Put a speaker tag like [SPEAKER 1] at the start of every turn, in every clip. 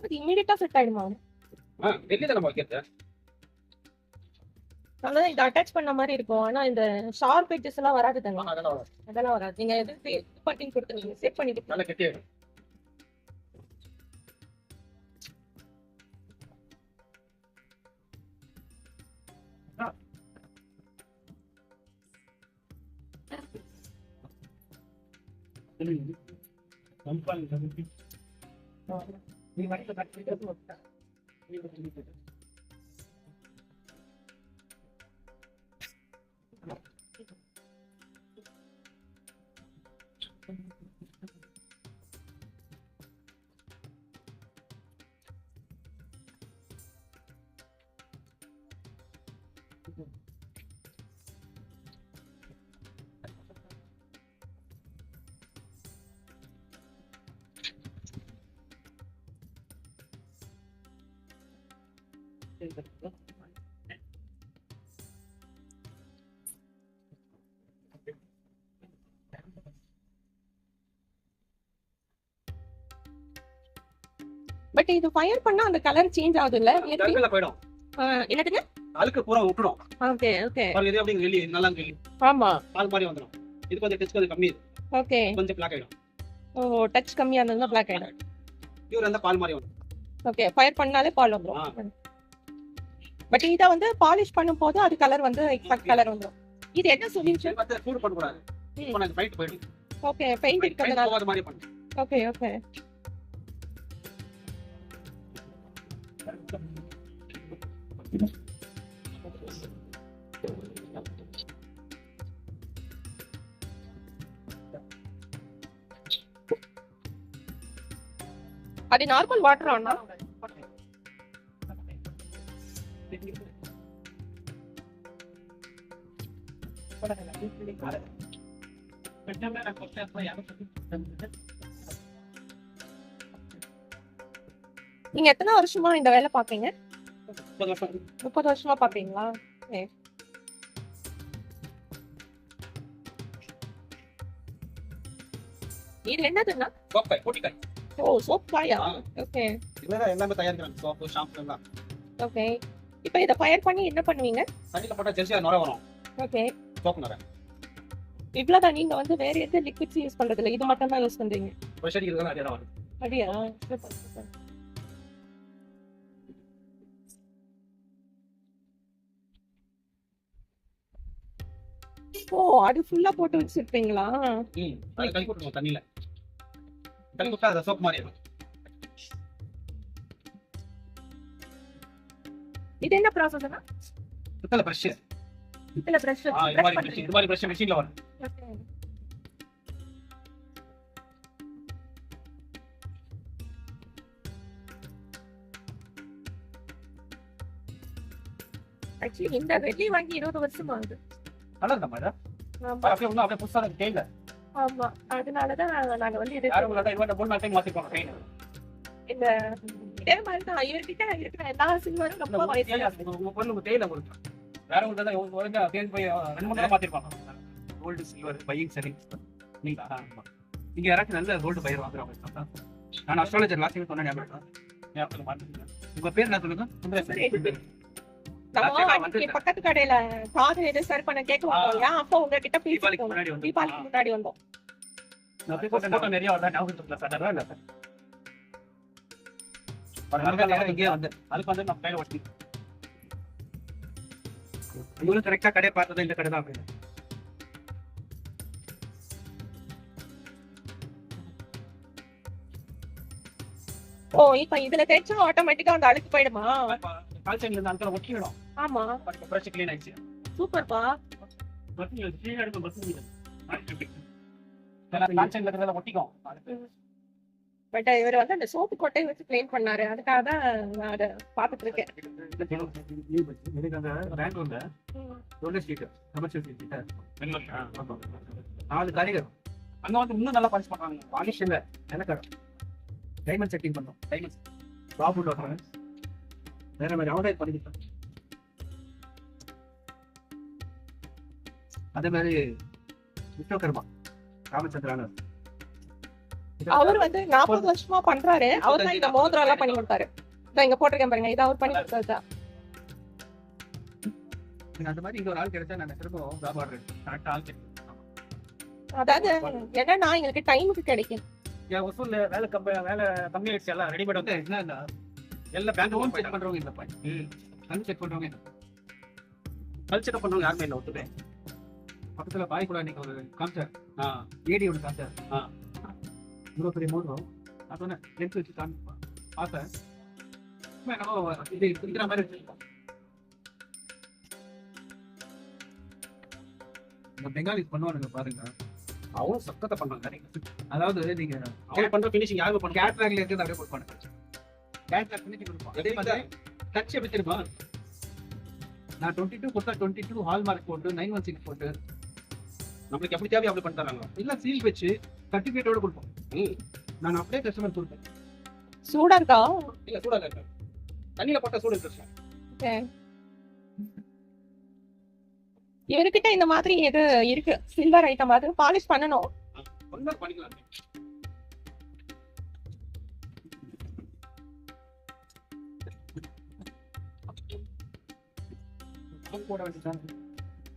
[SPEAKER 1] அது இமிடியேட்டா செட் ஆயிடுமா?
[SPEAKER 2] வெளியே நம்ம வைக்கிறது
[SPEAKER 1] அவ்வளவுதான், இது அட்டாச் பண்ண மாதிரி இருக்கும். ஆனா இந்த ஷார்ப் எட்ஜஸ் எல்லாம் வராது தானே? அதெல்லாம் வராது. நீங்க எது பண்ணி கொடுத்துருங்க, செட் பண்ணிட்டு
[SPEAKER 2] நல்லா கெட்டியாயிடும்.
[SPEAKER 1] பட் இது ஃபயர் பண்ணா அந்த கலர் சேஞ்ச் ஆகுது இல்ல?
[SPEAKER 2] போயிடும்.
[SPEAKER 1] என்னதுங்க?
[SPEAKER 2] அழுக்கு பூரா விட்டுடும்.
[SPEAKER 1] Okay okay.
[SPEAKER 2] இது அப்படியே வெளியே நல்லா வெளியே
[SPEAKER 1] ஆமா,
[SPEAKER 2] பால் மாதிரி வந்துடும். இது கொஞ்சம் டச் கொஞ்சம் கம்மி.
[SPEAKER 1] ஓகே.
[SPEAKER 2] கொஞ்சம் பிளாக் ஆயிடும்.
[SPEAKER 1] ஓ, டச் கம்மியா இருந்ததுன்னா பிளாக் ஆயிடும்.
[SPEAKER 2] பியூர் அந்த பால் மாதிரி வந்துடும்.
[SPEAKER 1] ஓகே, ஃபயர் பண்ணாலே பால் வந்துரும். பட் இத வந்து பாலிஷ் பண்ணும்போது அது கலர் வந்து எக்ஸாக்ட் கலர் வந்துரும். இது என்ன சொல்யூஷன்?
[SPEAKER 2] மத்த சூடு பண்ண கூடாது. இப்போ நான் ஃபைட் போயிடு.
[SPEAKER 1] ஓகே, பெயிண்ட் இருக்கறதால
[SPEAKER 2] போகாத மாதிரி பண்ணு.
[SPEAKER 1] Okay okay. அது நார்மல் வாட்டர் ஆனா நீங்க எத்தனை வருஷமா இந்த வேலை பாக்குறீங்க? 30 வருஷமா பாக்குறீங்களா? இது என்னதுன்னா?
[SPEAKER 2] சோப்பு பொடிக்காய்.
[SPEAKER 1] ஓ, சோப் காயா? ஓகே.
[SPEAKER 2] இதெல்லாம் எல்லாமே தயாரிக்கிறாங்க. சோப்பு, ஷாம்பு எல்லாம்.
[SPEAKER 1] ஓகே. இப்போ இத ஃபயர் பண்ணி என்ன பண்ணுவீங்க?
[SPEAKER 2] தண்ணில போட்டா ஜெர்சியா நுரை வரும்.
[SPEAKER 1] ஓகே.
[SPEAKER 2] சோப்பு நுரை.
[SPEAKER 1] இவ்வளவுதான். நீங்க வந்து வேற எந்த லிக்விட்ஸ் யூஸ் பண்றது இல்ல, இது மட்டும் தான் யூஸ் பண்றீங்க?
[SPEAKER 2] பிரஷ் அடிக்கிறதுலாம் அதே தான் வரும்.
[SPEAKER 1] அப்படியா? Super super. ஓ, அது ஃபுல்லா போட்டு வச்சிருப்பீங்களா?
[SPEAKER 2] அது கலக்கி விட்டுருவோம் தண்ணியில. கலக்கி விட்டா அது சோப்பு மாதிரி இருக்கும்.
[SPEAKER 1] இது என்ன ப்ராசஸ்னா?
[SPEAKER 2] பித்தளை பிரஷ்.
[SPEAKER 1] பித்தளை பிரஷ்.
[SPEAKER 2] இது மாதிரி பிரஷ் மெஷின்ல வரும்.
[SPEAKER 1] ஓகே. ஆக்சுவலி இந்த வெள்ளி வாங்கி 20 வருஷம் ஆகுது.
[SPEAKER 2] நல்லா இருக்கா மேடம்? அப்படியே ஒன்றும் அப்படியே புதுசாக கேட்கல.
[SPEAKER 1] ஆமா, அதனாலதான் நாங்க வந்து இது
[SPEAKER 2] யாரும் இல்லாத இவன் 3 டைம் மாத்திருப்பாங்க கையில.
[SPEAKER 1] இந்த இதே மாதிரி தான் இவர்கிட்ட இருக்கிற எல்லா சில்வரும் ரொம்ப வயசு.
[SPEAKER 2] உங்க பொண்ணு உங்க தேயில கொடுக்கும். வேற ஒன்று தான் ஒழுங்கா தேடி போய் 2 3 மாத்திருப்பாங்க. Gold silver buying selling. நீங்க யாராச்சும் நல்ல கோல்டு பயிர் வாங்குறவங்க. நான் அஸ்ட்ராலஜர் லாஸ்ட் டைம் சொன்னேன் ஞாபகம் மாட்டேன். உங்க பேர் என்ன சொல்லுங்க?
[SPEAKER 1] பக்கத்து கடையில காது எது சரி பண்ண கேட்க வந்தோம். அப்போ உங்ககிட்ட தீபாவளிக்கு முன்னாடி வந்தோம்.
[SPEAKER 2] நிறைய இங்கே வந்து அதுக்கு வந்து நம்ம கையில ஒட்டி இவங்களும் கரெக்டா கடையை பார்த்தது இந்த கடை தான் அப்படின்னு.
[SPEAKER 1] ஓ, இப்ப இதுல தேய்ச்சா ஆட்டோமேட்டிக்கா அந்த அழுக்கு போயிடுமா?
[SPEAKER 2] கால்சைன்ல இருந்து அந்த ஒட்டிடும்.
[SPEAKER 1] ஆமா,
[SPEAKER 2] பிரஷ் க்ளீன் ஆயிடுச்சு.
[SPEAKER 1] சூப்பர்ப்பா.
[SPEAKER 2] கால்சைன்ல இருக்கிறத ஒட்டிக்கும்.
[SPEAKER 1] பட் இவர் வந்து அந்த சோப்பு கொட்டையை வச்சு க்ளீன் பண்ணாரு, அதுக்காக தான் நான் அதை பார்த்துட்டு இருக்கேன்.
[SPEAKER 2] நாலு காரிகர் அங்க வந்து இன்னும் நல்லா பாலிஷ் பண்றாங்க. பாலிஷ் இல்ல, எனக்கு டைமண்ட் செட்டிங் பண்ணோம். டைமண்ட் பாபு வேற மாதிரி அவரே பண்ணிக்கிட்டோம். அதே மாதிரி விஸ்வகர்மா ராமச்சந்திரான
[SPEAKER 1] அவர் வந்து 40 வருஷமா பண்றாரு. அவர் தான் இந்த மோதிரம் எல்லாம் பண்ணி கொடுத்தாரு. இதான் இங்க போட்டிருக்கேன் பாருங்க, இது அவர் பண்ணி கொடுத்தது.
[SPEAKER 2] அந்த மாதிரி இங்க ஒரு ஆள் கிடைச்சா நான் திரும்ப வியாபாரம் கரெக்டா ஆள் கிடைக்கும்.
[SPEAKER 1] அதாவது என்னன்னா எங்களுக்கு டைமுக்கு கிடைக்கும்.
[SPEAKER 2] என் ஒசூர்ல வேலை கம்மி ஆயிடுச்சு. எல்லாம் ரெடிமேட் வந்து என்ன எல்லாம் பேங்க் லோன் செக் பண்றவங்க இல்லப்பா. கல் செக் பண்றவங்க கல் செக் பண்றவங்க யாருமே இல்லை. ஒத்துட்டு பக்கத்துல பாய் கூட இன்னைக்கு ஒரு காமிச்சார். ஏடி ஒன்று காமிச்சார். இவ்வளோ பெரிய மோதிரம் நான் சொன்னேன் லென்ஸ் வச்சு காமிப்பேன் பார்த்தேன். இது இருக்கிற மாதிரி வச்சிருக்கோம். இந்த பெங்காலிஸ் பண்ணுவானுங்க பாருங்க, அவ்வளவு சக்கத்தை பண்ணாங்க. அதாவது நீங்க அவங்க பண்ற பினிஷிங் யாரும் பண்ண கேட்ராக்ல இருந்து அப்படியே கொடுப்பாங்க. கேட்ராக் பினிஷிங் கொடுப்பாங்க. அதே மாதிரி டச் எப்படி தெரியுமா? நான் 22 கொடுத்தா 22 ஹால்மார்க் போட்டு 916 போட்டு நம்மளுக்கு எப்படி தேவையோ அப்படி பண்ணி தராங்க. இல்ல சீல் வச்சு சர்டிபிகேட்டோட கொடுப்போம். நான் அப்படியே கஸ்டமர் கொடுப்பேன்.
[SPEAKER 1] சூடா இருக்கா?
[SPEAKER 2] இல்ல சூடா இல்ல, தண்ணியில போட்டா சூடு இருக்கு.
[SPEAKER 1] இவர்கிட்ட இந்த மாதிரி எது இருக்கு சில்வர் ஐட்டம் மாதிரி பாலிஷ் பண்ணணும்.
[SPEAKER 2] பண்ணிக்கலாம்.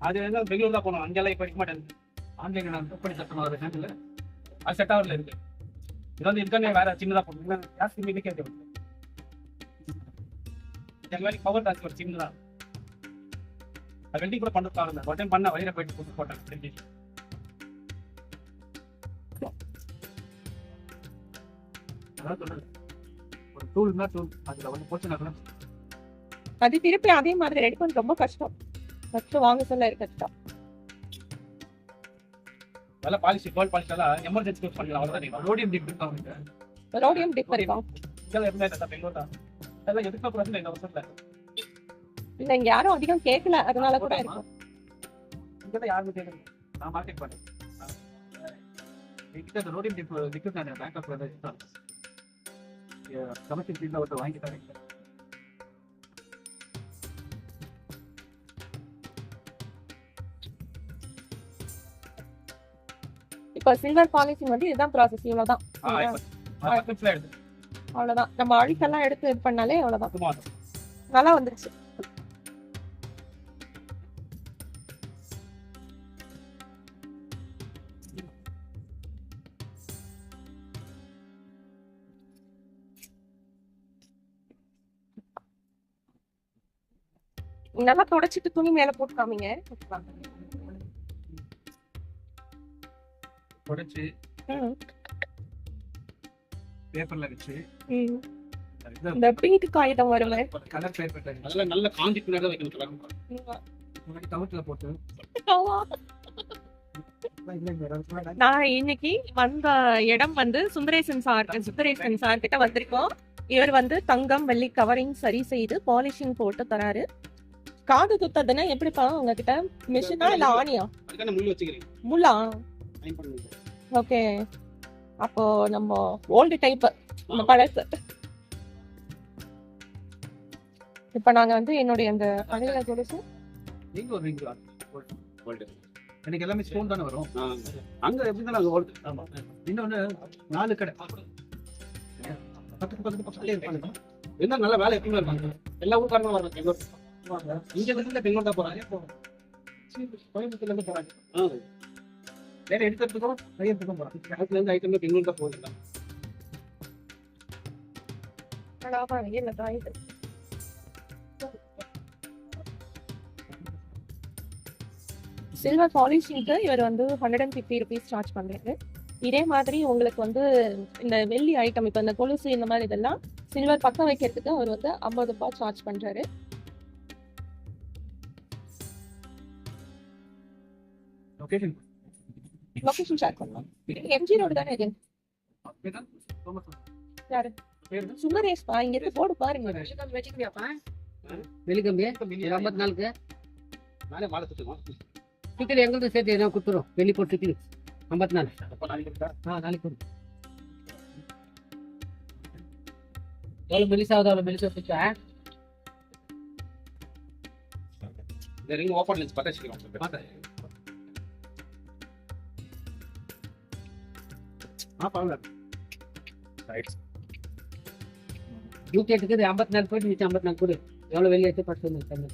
[SPEAKER 2] அது வந்து பெங்களூர் தான் போகணும். அங்கெல்லாம் இப்ப இருக்க மாட்டேன். ஆன்லைன்ல நான் புக் பண்ணி தரணும். ஒரு ஹேண்டில் அது செட் ஆகல இருக்கு. இது வந்து இதுக்கான வேற சின்னதா போகணும். ஜாஸ்தி மீதி கேட்க எங்க வேலைக்கு பவர் டிரான்ஸ்ஃபர் சின்னதா வெல்டிங் கூட பண்ணுறதுக்காக ஒரு டைம் பண்ண வயிறை போயிட்டு கொடுத்து போட்டேன். தெரிஞ்சு அதான் சொல்றது, ஒரு டூல்னா டூல் அதுல வந்து போச்சுன்னா
[SPEAKER 1] அது திருப்பி அதே மாதிரி ரெடி பண்ண ரொம்ப கஷ்டம். ஃபர்ஸ்ட் வாங்க சொல்ல கஷ்டம்.
[SPEAKER 2] நல்ல பாலிஷ் கோல்ட் பாலிஷ் எல்லாம் எமர்ஜென்சி யூஸ் பண்ணலாம். அவ்வளவுதான். ரோடியம் டிப் இருக்காங்க.
[SPEAKER 1] ரோடியம் டிப் இருக்கா?
[SPEAKER 2] இதெல்லாம் எப்படி இருந்தா பெங்களூர் தான். அதெல்லாம் எதுக்கு பிரச்சனை இந்த வருஷத்துல
[SPEAKER 1] இல்ல, இங்க யாரும் அதிகம் கேட்கல, அதனால கூட இருக்கும்.
[SPEAKER 2] இங்கதான் யாருமே கேட்கல. நான் மார்க்கெட் பண்ணேன். என்கிட்ட அந்த ரோடியம் டிப் லிக்விட் நான் பேங்க் ஆஃப் கமர்ஷியல் ஃபீல்ட்ல ஒருத்தர் வாங்கிட்டாரு.
[SPEAKER 1] இப்ப சில்வர் பாலிஷிங் வந்து இதுதான் ப்ராசஸ். இவ்வளவுதான். அவ்வளவுதான். நம்ம அழுக்கெல்லாம் எடுத்து இது பண்ணாலே அவ்வளவுதான். நல்லா வந்துருச்சு. நல்லா தொடச்சிட்டு துணி மேல போட்டு காமிங்க.
[SPEAKER 2] தொடச்சு பேப்பர்ல வச்சு
[SPEAKER 1] இந்த பிங்க் காகிதம் வருமே
[SPEAKER 2] கலர் பேப்பர் அதெல்லாம் நல்ல காஞ்சி பின்னாடி தான் வைக்கணும். முன்னாடி கவுட்ல போட்டு
[SPEAKER 1] நான் இன்னைக்கு வந்த இடம் வந்து சுந்தரேசன் சார் கிட்ட வந்திருக்கோம். இவர் வந்து தங்கம் வெள்ளி கவரிங் சரி செய்து பாலிஷிங் போட்டு தராரு. காது குத்ததுன்னா எப்படிப்பா உங்ககிட்ட மிஷினா இல்ல ஆணியா? முள்ளா? ஓகே, அப்போ நம்ம ஓல்டு டைப் பழசு. இப்ப நாங்க வந்து என்னுடைய அந்த பழைய கொலுசு
[SPEAKER 2] நீங்க ஒரு ரிங் கோல்ட் எனக்கு எல்லாமே ஸ்டோன் தானே வரும். அங்க எப்படி தான் நாங்க கோல்ட். ஆமா. இன்னொன்னு 4 கடை பக்கத்துல இருப்பாங்க. என்ன நல்ல வேலை எப்பவுமே இருப்பாங்க. எல்லா ஊருக்காரங்களும் வராங்க. இங்க இருந்து பெங்களூர் தான் போறாங்க. கோயம்புத்தூர்ல இருந்து போறாங்க. வேற எடுக்கிறதுக்கும் செய்யறதுக்கும் போறாங்க. அதுல இருந்து ஐட்டம் பெங்களூர் தான் போகுது.
[SPEAKER 1] சில்வர் பாலிஷிங்க்கு இவர் வந்து 150 rupees சார்ஜ் பண்றாரு. இதே மாதிரி உங்களுக்கு வந்து இந்த வெள்ளி ஐட்டம் இப்ப இந்த கொலுசு இந்த மாதிரி இதெல்லாம் சில்வர் பக்கம் வைக்கிறதுக்கு அவர் வந்து 50 ரூபாய் சார்ஜ் பண்றாரு. லொகேஷன் ஷேர் பண்ணலாம். எம்ஜி ரோடு தானே இது? யாரு? சுந்தரேஷ் பா, இங்க இருந்து போடு பாருங்க.
[SPEAKER 3] வெச்சிக்கிறியாப்பா? வெள்ளிக்கம்பி 54க்கு
[SPEAKER 2] நானே மாலை சுத்துறோம்.
[SPEAKER 3] டிக்கெட் எங்களுக்கு சேர்த்து எதாவது கொடுத்துரும். வெள்ளி போட்டு டிக்கெட் 54.
[SPEAKER 2] அப்ப நாளைக்கு
[SPEAKER 3] நாளைக்கு வரும். எவ்வளோ மெலிசாவது அவ்வளோ மெலிசா வச்சுக்கா.
[SPEAKER 2] இந்த ரிங் ஓபன் லென்ஸ் பட்ட வச்சுக்கிறோம். பார்த்தேன். பரவாயில்ல.
[SPEAKER 3] 108 54 போயிட்டு மிச்சம் 54 கொடு. எவ்வளவு வெளியே எடுத்து பட்டு வந்து தம்பி.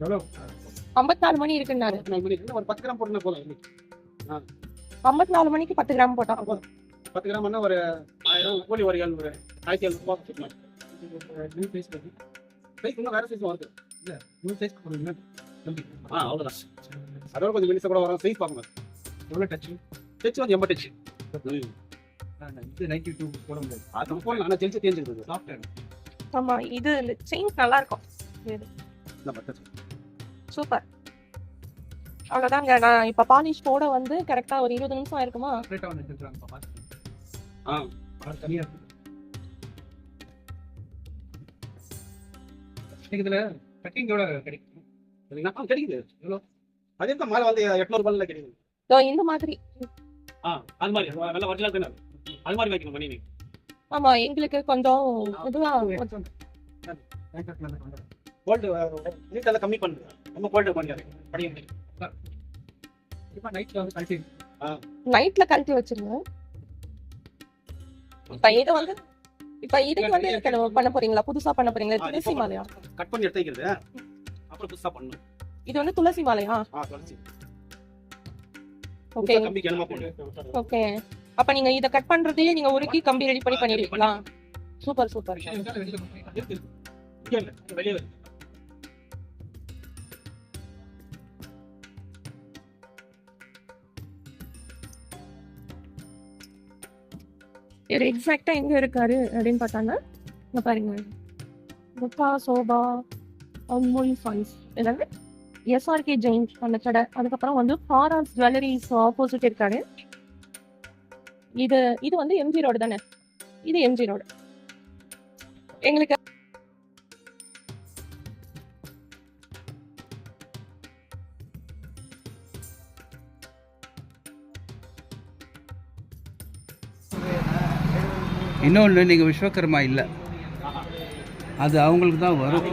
[SPEAKER 2] எவ்வளோ
[SPEAKER 1] 54 மணி இருக்குன்னாரு.
[SPEAKER 2] ஒரு 10 கிராம் போட்டுனா போதும்.
[SPEAKER 1] 54 மணிக்கு 10 கிராம் போட்டா போதும்.
[SPEAKER 2] 10 கிராம்னா ஒரு 1000 கூலி ஒரு 700 1700 ரூபாய் கொடுக்கலாம். சைஸ் இன்னும் வேற சைஸ் வருது. இல்ல நியூ சைஸ் போடுங்க தம்பி. அவ்வளவுதான். அதோட கொஞ்சம் மெலிசா கூட வரும். சைஸ் பாருங்க. எவ்வளவு டச்? டச் வந்து 80 டச். இது 92 போட முடியாது. அது போல انا ஜெல்ஸ் தேஞ்சிருக்கு. சாஃப்ட் ஆயிடும்.
[SPEAKER 1] ஆமா, இது செயின் நல்லா இருக்கும்.
[SPEAKER 2] இந்த பட்டச்.
[SPEAKER 1] சூப்பர். அவ்வளவுதாங்க. நான் இப்ப பாலிஷ் போட வந்து கரெக்டா ஒரு 20 நிமிஷம் ஆயிருக்குமா?
[SPEAKER 2] செப்பரேட்டா வந்து எடுத்துறாங்க பாத்து. அது தனியா இருக்கு. இதுல கட்டிங் எவ்வளவு கிடைக்கும்? சரிங்களா? கிடைக்குது. எவ்வளோ? அதே தான் மாலை வந்து 800 ரூபாய்ல கிடைக்குது.
[SPEAKER 1] இதோ இந்த மாதிரி.
[SPEAKER 2] அது மாதிரி நல்ல ஒரிஜினல் தானே. அது மாதிரி வைக்கணும் பண்ணி.
[SPEAKER 1] ஆமா, எங்களுக்கு கொஞ்சம் இதுவா
[SPEAKER 2] கோல்ட் நீட்டல கம்மி பண்ணுங்க. நம்ம கோல்ட் பண்ணியாரு. படிங்க. இப்ப நைட்ல வந்து கழட்டி
[SPEAKER 1] நைட்ல கழட்டி வச்சிருங்க. இப்ப இதுக்கு வந்து என்ன பண்ண போறீங்களா? புதுசா பண்ண போறீங்களா? துளசி மாலையா?
[SPEAKER 2] கட் பண்ணி எடுத்து வைக்கிறது. அப்புறம் புதுசா பண்ணனும்.
[SPEAKER 1] இது வந்து துளசி மாலையா?
[SPEAKER 2] துளசி.
[SPEAKER 1] ஓகே.
[SPEAKER 2] கம்பி கனமா போடு.
[SPEAKER 1] ஓகே. அப்ப நீங்க இத கட் பண்றதையே நீங்க உருக்கி கம்பி ரெடி பண்ணி பண்ணிடுவீங்களா? Super super.
[SPEAKER 2] வெளியே வருது.
[SPEAKER 1] இவர் எக்ஸாக்டா எங்க இருக்காரு அப்படின்னு பார்த்தாங்க. இங்க பாருங்க, முப்பா சோபா அமுல் ஃபன்ஸ் இதாங்க எஸ்ஆர்கே ஜெயின் அந்த கடை. அதுக்கப்புறம் வந்து ஃபாராஸ் ஜுவல்லரிஸ் ஆப்போசிட் இருக்காரு. இது வந்து எம்ஜி ரோடு தானே? இது எம்ஜி ரோடு. எங்களுக்கு
[SPEAKER 4] இன்னொன்று, நீங்கள் விஸ்வகர்மா இல்லை, அது அவங்களுக்கு தான் வரும்.